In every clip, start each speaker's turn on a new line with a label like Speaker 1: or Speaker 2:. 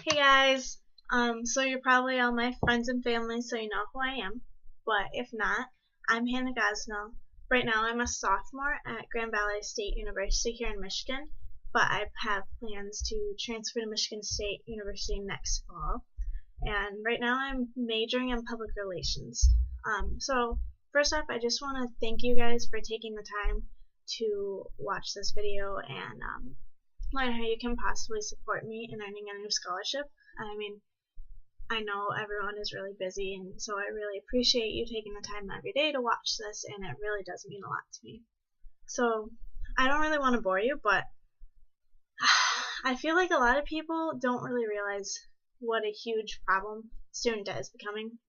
Speaker 1: Hey guys, so you're probably all my friends and family, so you know who I am. But if not, I'm Hannah Gosnell. Right now, I'm a sophomore at Grand Valley State University here in Michigan, but I have plans to transfer to Michigan State University next fall. And right now, I'm majoring in public relations. So first off, I just want to thank you guys for taking the time to watch this video and learn how you can possibly support me in earning a new scholarship. I mean, I know everyone is really busy, and so I really appreciate you taking the time every day to watch this, and it really does mean a lot to me. So, I don't really want to bore you, but I feel like a lot of people don't really realize what a huge problem student debt is becoming.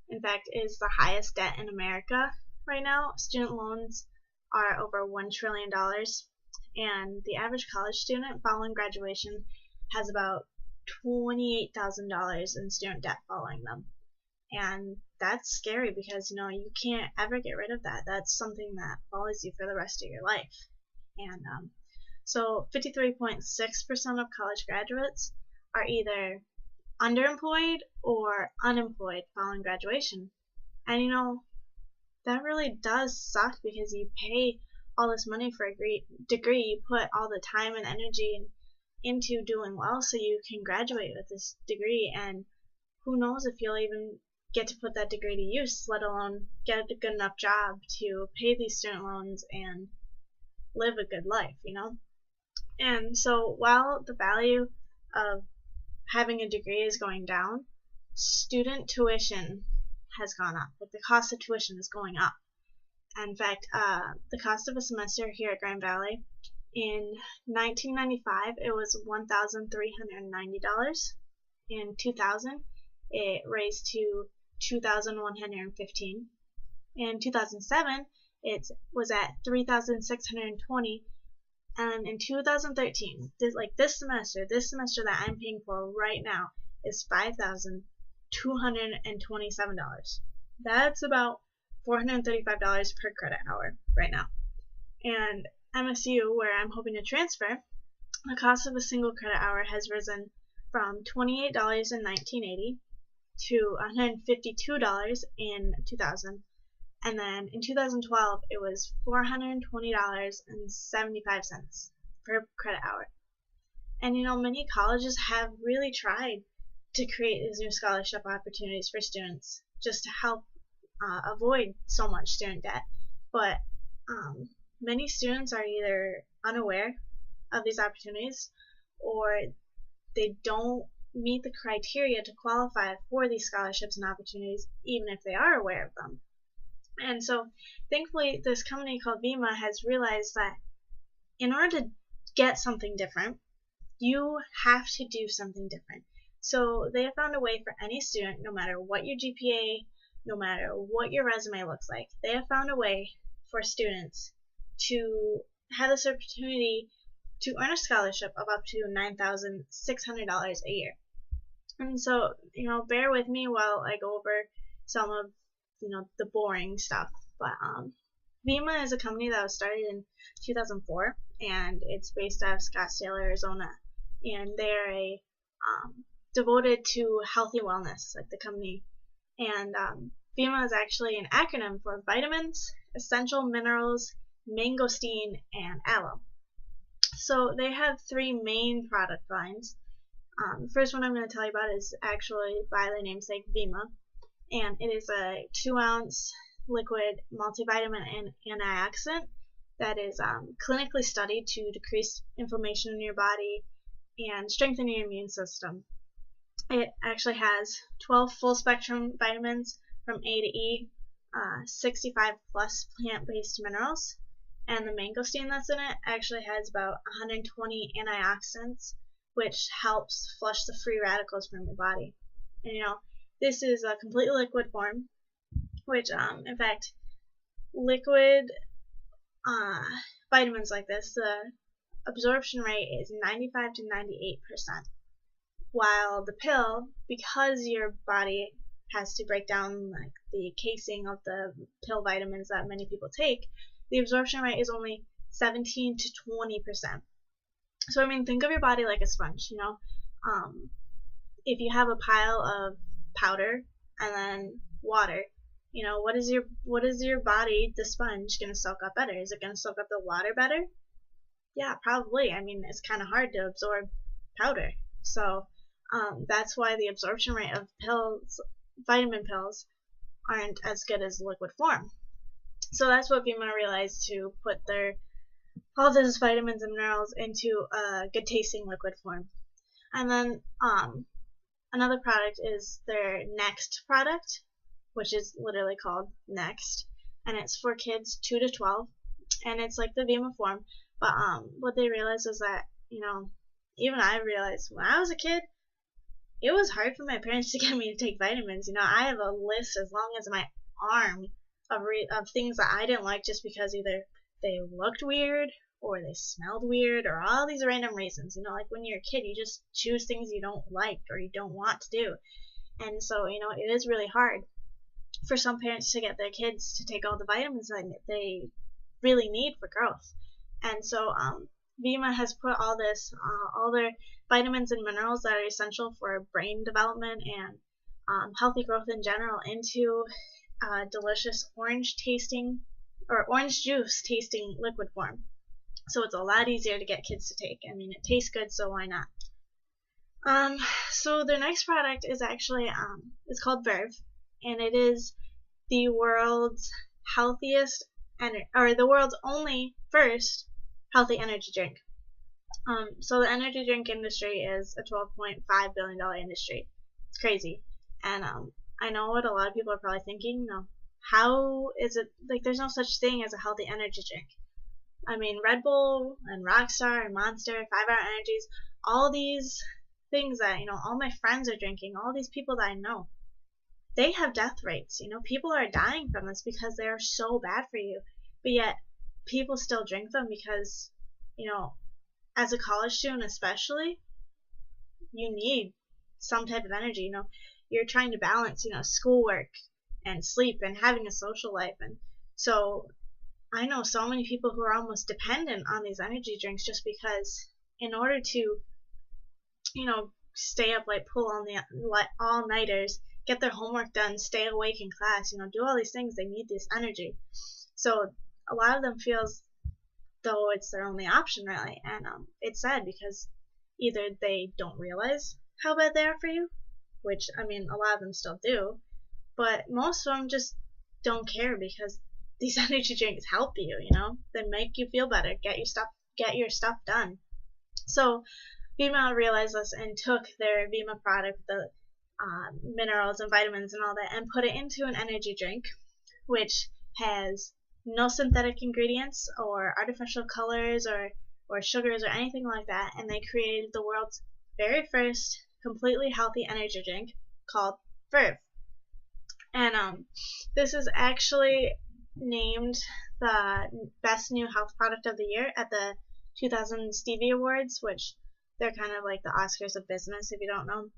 Speaker 1: In fact, it is the highest debt in America right now. Student loans are over $1 trillion. And the average college student following graduation has about $28,000 in student debt following them. And that's scary because, you can't ever get rid of that. That's something that follows you for the rest of your life. And so 53.6% of college graduates are either underemployed or unemployed following graduation. And, that really does suck because you pay all this money for a great degree, you put all the time and energy into doing well so you can graduate with this degree, and who knows if you'll even get to put that degree to use, let alone get a good enough job to pay these student loans and live a good life, And so while the value of having a degree is going down, student tuition has gone up. Like the cost of tuition is going up. In fact, the cost of a semester here at Grand Valley in 1995 it was $1,390. In 2000, it raised to $2,115. In 2007, it was at $3,620, and in 2013, this semester that I'm paying for right now is $5,227. That's about $435 per credit hour right now. And MSU, where I'm hoping to transfer, the cost of a single credit hour has risen from $28 in 1980 to $152 in 2000. And then in 2012, it was $420.75 per credit hour. And many colleges have really tried to create these new scholarship opportunities for students just to help avoid so much student debt, but many students are either unaware of these opportunities or they don't meet the criteria to qualify for these scholarships and opportunities even if they are aware of them. And so thankfully this company called Vemma has realized that in order to get something different, you have to do something different. So they have found a way for any student, no matter what your GPA, no matter what your resume looks like, they have found a way for students to have this opportunity to earn a scholarship of up to $9,600 a year. And so, bear with me while I go over some of, the boring stuff. But Vemma is a company that was started in 2004, and it's based out of Scottsdale, Arizona. And they're devoted to healthy wellness, like the company. And Vemma is actually an acronym for vitamins, essential minerals, mangosteen, and aloe. So they have three main product lines. The first one I'm going to tell you about is actually by the namesake Vemma, and it is a 2-ounce liquid multivitamin and antioxidant that is clinically studied to decrease inflammation in your body and strengthen your immune system. It actually has 12 full-spectrum vitamins from A to E, 65 plus plant-based minerals, and the mangosteen that's in it actually has about 120 antioxidants, which helps flush the free radicals from your body. And this is a completely liquid form, which in fact, liquid vitamins like this, the absorption rate is 95 to 98%. While the pill, because your body has to break down the casing of the pill vitamins that many people take, the absorption rate is only 17 to 20%. So think of your body like a sponge, if you have a pile of powder and then water, what is your body, the sponge, going to soak up better? Is it going to soak up the water better? Yeah, probably. I mean, it's kind of hard to absorb powder. So that's why the absorption rate of vitamin pills, aren't as good as liquid form. So that's what Vemma realized, to put all those vitamins and minerals into a good tasting liquid form. And then another product is their Next product, which is literally called Next, and it's for kids 2 to 12, and it's like the Vemma form. But what they realized is that, even I realized when I was a kid, it was hard for my parents to get me to take vitamins. I have a list as long as my arm of things that I didn't like just because either they looked weird or they smelled weird or all these random reasons. Like when you're a kid, you just choose things you don't like or you don't want to do. And so, it is really hard for some parents to get their kids to take all the vitamins that they really need for growth. And so, Vemma has put all their vitamins and minerals that are essential for brain development and healthy growth in general into delicious orange juice tasting liquid form. So it's a lot easier to get kids to take. I mean, it tastes good, so why not? So their next product is actually it's called Verve, and it is the world's healthiest the world's only first healthy energy drink. So the energy drink industry is a $12.5 billion industry. It's crazy. And I know what a lot of people are probably thinking, how is it, like, there's no such thing as a healthy energy drink. I mean, Red Bull and Rockstar and Monster, 5-Hour Energies, all these things that, all my friends are drinking, all these people that I know, they have death rates. People are dying from this because they are so bad for you. But yet, people still drink them because, as a college student especially, you need some type of energy. You're trying to balance, schoolwork and sleep and having a social life. And so I know so many people who are almost dependent on these energy drinks just because in order to, stay up late, pull on the all-nighters, get their homework done, stay awake in class, do all these things, they need this energy. So a lot of them feels though it's their only option, really. And it's sad because either they don't realize how bad they are for you, which, I mean, a lot of them still do, but most of them just don't care because these energy drinks help you, they make you feel better, get your stuff done. So Vemma realized this and took their Vemma product, the minerals and vitamins and all that, and put it into an energy drink, which has no synthetic ingredients or artificial colors or sugars or anything like that, and they created the world's very first completely healthy energy drink called Verve. And this is actually named the best new health product of the year at the 2000 Stevie Awards, which they're kind of like the Oscars of business if you don't know.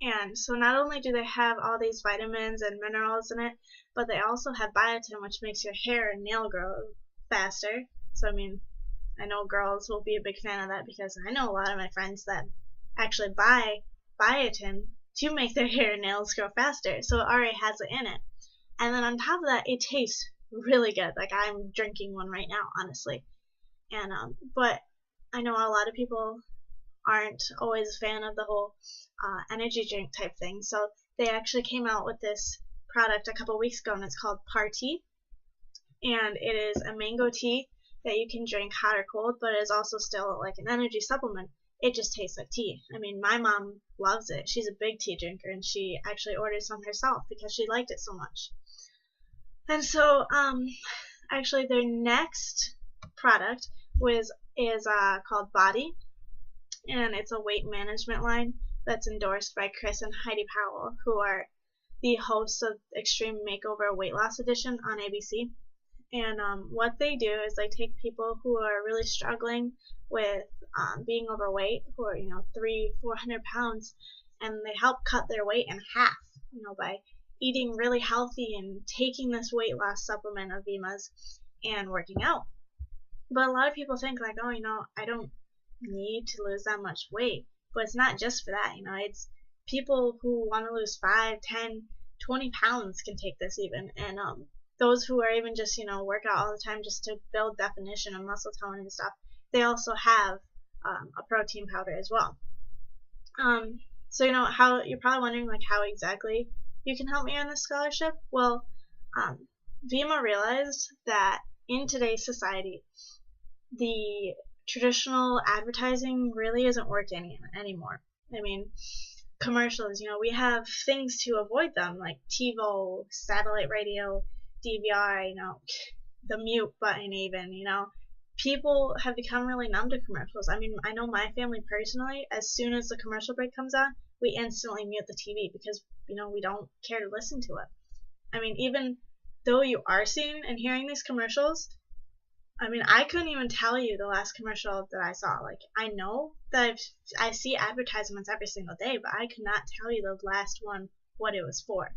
Speaker 1: And so not only do they have all these vitamins and minerals in it, but they also have biotin, which makes your hair and nail grow faster. So I mean, I know girls will be a big fan of that because I know a lot of my friends that actually buy biotin to make their hair and nails grow faster. So it already has it in it. And then on top of that, it tastes really good. Like, I'm drinking one right now, honestly. And but I know a lot of people aren't always a fan of the whole energy drink type thing. So they actually came out with this product a couple weeks ago, and it's called Party. And it is a mango tea that you can drink hot or cold, but it is also still like an energy supplement. It just tastes like tea. I mean, my mom loves it. She's a big tea drinker, and she actually ordered some herself because she liked it so much. And so, actually, their next product is called Body, and it's a weight management line that's endorsed by Chris and Heidi Powell, who are the hosts of Extreme Makeover Weight Loss Edition on ABC. And what they do is they take people who are really struggling with being overweight, who are 300-400 pounds, and they help cut their weight in half, by eating really healthy and taking this weight loss supplement of Vemma's and working out. But a lot of people think like, oh, I don't need to lose that much weight. But it's not just for that, it's people who want to lose 5, 10, 20 pounds can take this even. And those who are even just, work out all the time just to build definition and muscle tone and stuff, they also have a protein powder as well. So how you're probably wondering like how exactly you can help me earn this scholarship. Well, Vemma realized that in today's society, the traditional advertising really isn't working anymore. I mean, commercials, we have things to avoid them like TiVo, satellite radio, DVR, the mute button even, people have become really numb to commercials. I mean, I know my family personally, as soon as the commercial break comes on, we instantly mute the TV because, we don't care to listen to it. I mean, even though you are seeing and hearing these commercials, I mean, I couldn't even tell you the last commercial that I saw. Like, I know that I see advertisements every single day, but I could not tell you the last one, what it was for.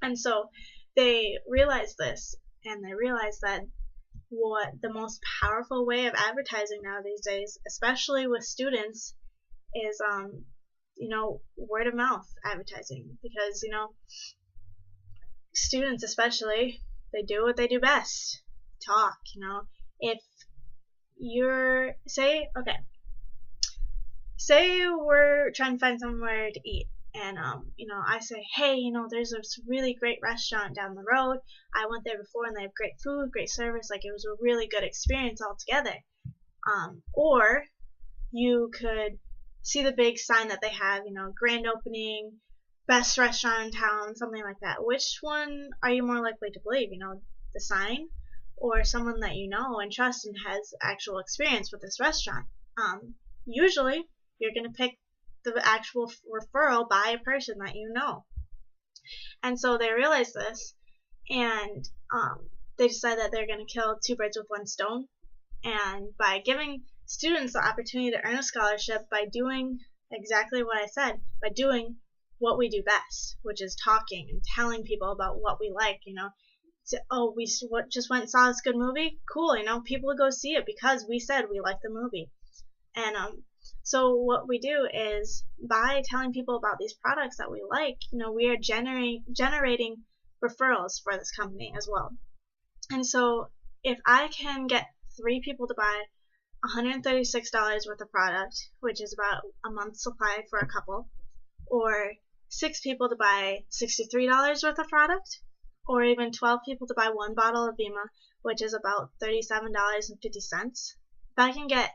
Speaker 1: And so they realized this, and they realized that what the most powerful way of advertising now these days, especially with students, is word of mouth advertising. Because students especially, they do what they do best, talk. If you're say we're trying to find somewhere to eat, and I say, hey, there's this really great restaurant down the road. I went there before and they have great food, great service, like it was a really good experience altogether. Or you could see the big sign that they have, grand opening, best restaurant in town, something like that. Which one are you more likely to believe, the sign, or someone that you know and trust and has actual experience with this restaurant? Usually you're going to pick the actual referral by a person that you know. And so they realize this, and they decide that they're going to kill two birds with one stone. And by giving students the opportunity to earn a scholarship by doing exactly what I said, by doing what we do best, which is talking and telling people about what we like, we just went and saw this good movie, cool, people will go see it because we said we like the movie. And so what we do is, by telling people about these products that we like, we are generating referrals for this company as well. And so if I can get 3 people to buy $136 worth of product, which is about a month's supply for a couple, or 6 people to buy $63 worth of product, or even 12 people to buy 1 bottle of Vemma, which is about $37.50. If I can get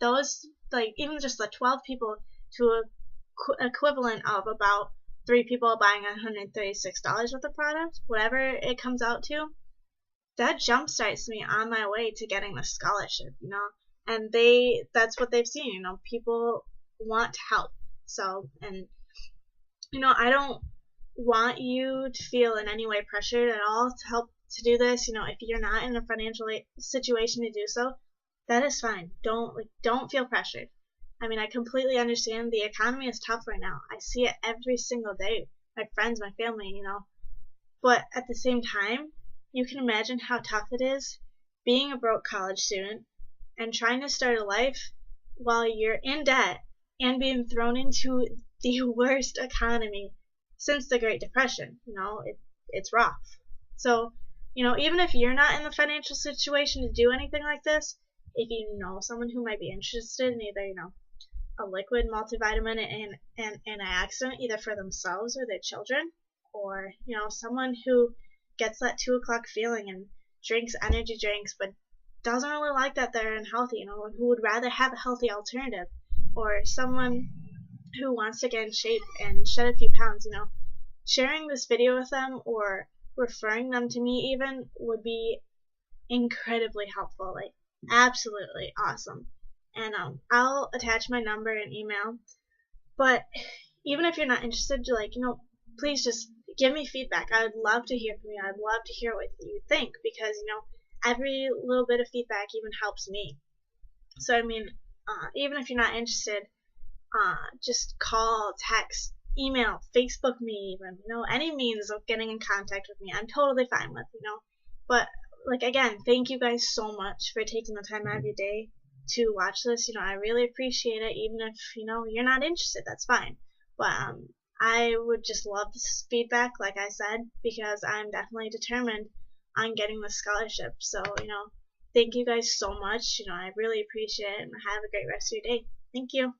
Speaker 1: those, like even just the 12 people to equivalent of about 3 people buying $136 worth of product, whatever it comes out to, that jumpstarts me on my way to getting the scholarship, and that's what they've seen, people want to help. So, and I don't want you to feel in any way pressured at all to help to do this. If you're not in a financial situation to do so, that is fine. Don't feel pressured. I mean, I completely understand the economy is tough right now. I see it every single day. My friends, my family, But at the same time, you can imagine how tough it is being a broke college student and trying to start a life while you're in debt and being thrown into the worst economy since the Great Depression. It's rough. So, even if you're not in the financial situation to do anything like this, if you know someone who might be interested in either, a liquid multivitamin and antioxidant, either for themselves or their children, or, someone who gets that 2 o'clock feeling and drinks energy drinks but doesn't really like that they're unhealthy, who would rather have a healthy alternative, or someone who wants to get in shape and shed a few pounds, sharing this video with them or referring them to me even would be incredibly helpful, like absolutely awesome. And I'll attach my number and email. But even if you're not interested, please just give me feedback. I would love to hear from you. I'd love to hear what you think, because every little bit of feedback even helps me. So I mean, even if you're not interested, just call, text, email, Facebook me, even any means of getting in contact with me, I'm totally fine with. But again, thank you guys so much for taking the time out of your day to watch this. I really appreciate it. Even if, you're not interested, that's fine. But I would just love this feedback, like I said, because I'm definitely determined on getting the scholarship. So, thank you guys so much. I really appreciate it, and have a great rest of your day. Thank you.